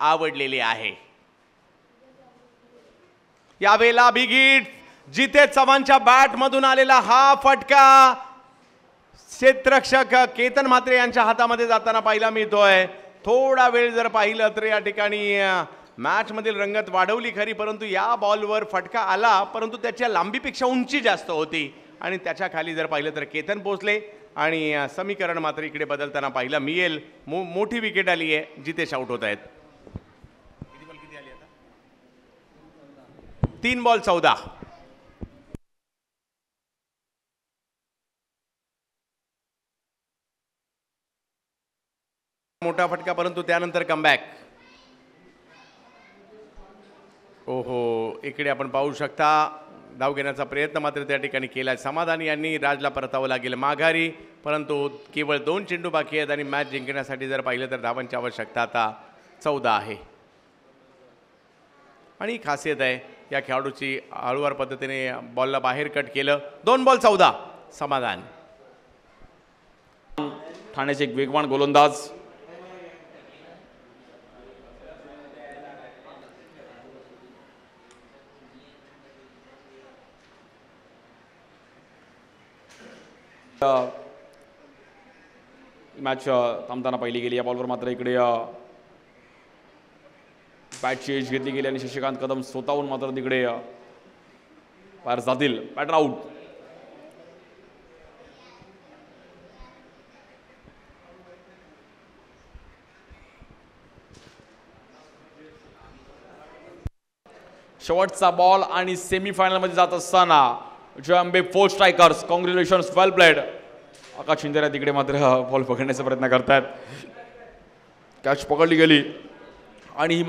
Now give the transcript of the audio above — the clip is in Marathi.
आवडलेली आहे। यावेळेला बिग हिट जितेश चव्हाणच्या बॅट मधून आलेला हा फटका क्षेत्ररक्षक केतन म्हात्रे यांच्या हातामध्ये जाताना पाहायला मिळतोय। थोडा वेळ जर पाहिलं तर या ठिकाणी मॅच मधील रंगत वाढवली खरी, परंतु या बॉलवर फटका आला परंतु त्याच्या लांबीपेक्षा उंची जास्त होती आणि त्याच्या खाली जर पाहिलं तर केतन पोहोचले आणि समीकरण मात्र इकडे बदलताना पाहिला मिळेल। मोठी विकेट आली आहे, जितेश आउट होत आहेत। 3 बॉल 14। मोठा फटका परंतु त्यानंतर कमबॅक। ओहो, इकडे आपण पाहू शकता धाव घेण्याचा प्रयत्न मात्र त्या ठिकाणी केला। समाधानी यांनी राजला परतावं लागेल माघारी, परंतु केवळ 2 चेंडू बाकी आहेत आणि मॅच जिंकण्यासाठी जर पाहिलं तर धावांची आवश्यकता आता 14 आहे। आणि खासियत आहे या खेळाडूची, हळूवार पद्धतीने बॉलला बाहेर कट केलं। 2 बॉल 14 समाधान। ठाण्याचे एक वेगवान गोलंदाज मॅच थांबताना पाहिली गेली। या बॉलवर मात्र इकडे बॅटची एज घेतली गेली आणि शशिकांत कदम स्वतःहून मात्र तिकडे बाहेर जातील। Batter out. शेवटचा बॉल आणि सेमीफायनल मध्ये जात असताना Jai Ambe 4 strikers congratulations, well played. Akash Shinde तिकडे मात्र बॉल पकडण्याचा प्रयत्न करतात। कॅच पकडली गेली आणि ही